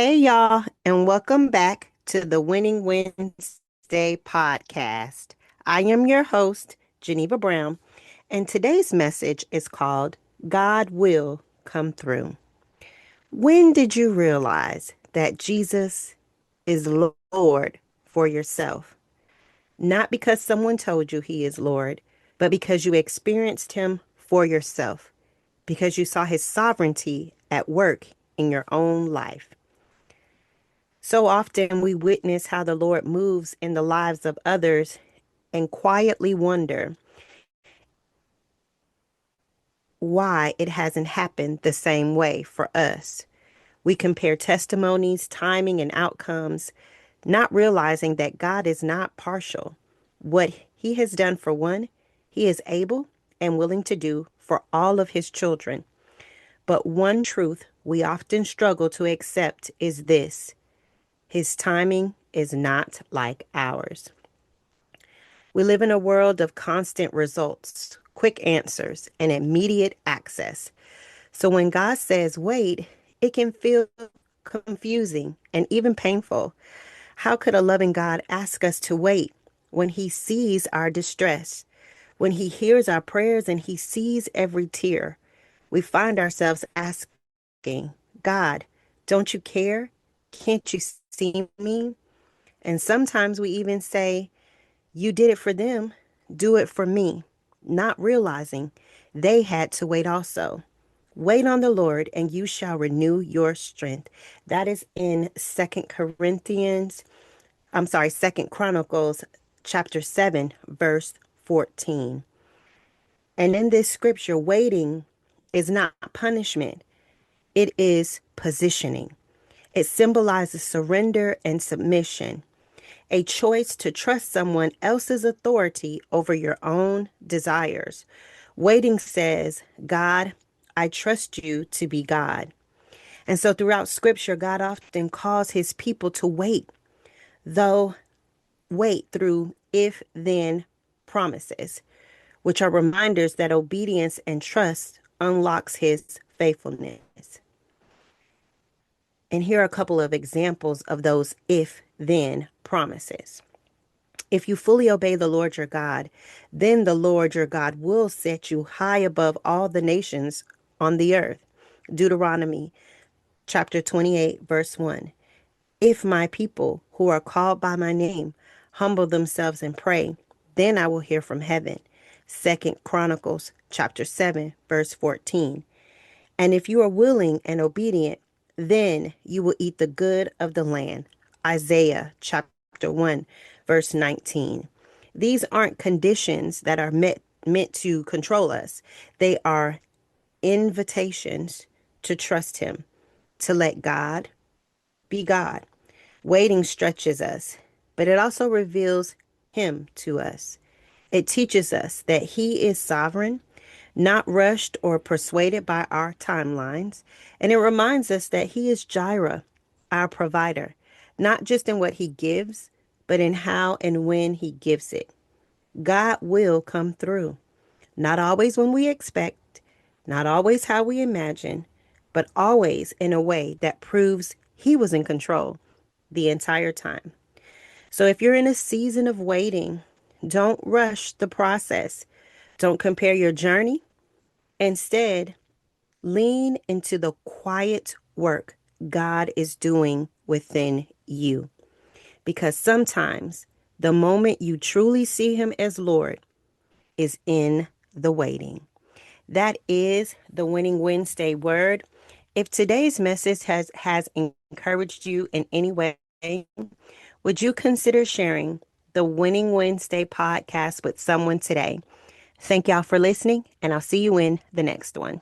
Hey, y'all, and welcome back to the Winning Wednesday podcast. I am your host, Geneva Brown, and today's message is called God Will Come Through. When did you realize that Jesus is Lord for yourself? Not because someone told you he is Lord, but because you experienced him for yourself, because you saw his sovereignty at work in your own life. So often we witness how the Lord moves in the lives of others and quietly wonder why it hasn't happened the same way for us. We compare testimonies, timing, and outcomes, not realizing that God is not partial. What he has done for one, he is able and willing to do for all of his children. But one truth we often struggle to accept is this: his timing is not like ours. We live in a world of constant results, quick answers, and immediate access. So when God says wait, it can feel confusing and even painful. How could a loving God ask us to wait when he sees our distress, when he hears our prayers and he sees every tear? We find ourselves asking, God, don't you care? Can't you see me? And sometimes we even say, you did it for them, do it for me, not realizing they had to wait also. Wait on the Lord and you shall renew your strength. That is in Second Chronicles chapter 7, verse 14. And in this scripture, waiting is not punishment, it is positioning. It symbolizes surrender and submission, a choice to trust someone else's authority over your own desires. Waiting says, God, I trust you to be God. And so throughout scripture, God often calls his people to wait, though wait through if then promises, which are reminders that obedience and trust unlocks his faithfulness. And here are a couple of examples of those if then promises. If you fully obey the Lord your God, then the Lord your God will set you high above all the nations on the earth. Deuteronomy chapter 28, verse 1. If my people who are called by my name humble themselves and pray, then I will hear from heaven. Second Chronicles chapter 7, verse 14. And if you are willing and obedient, then you will eat the good of the land. Isaiah chapter 1, verse 19. These aren't conditions that are meant to control us. They are invitations to trust him, to let God be God. Waiting stretches us, but it also reveals him to us. It teaches us that he is sovereign, not rushed or persuaded by our timelines. And it reminds us that he is Jireh, our provider, not just in what he gives, but in how and when he gives it. God will come through. Not always when we expect, not always how we imagine, but always in a way that proves he was in control the entire time. So if you're in a season of waiting, don't rush the process. Don't compare your journey. Instead, lean into the quiet work God is doing within you. Because sometimes the moment you truly see him as Lord is in the waiting. That is the Winning Wednesday word. If today's message has encouraged you in any way, would you consider sharing the Winning Wednesday podcast with someone today? Thank y'all for listening, and I'll see you in the next one.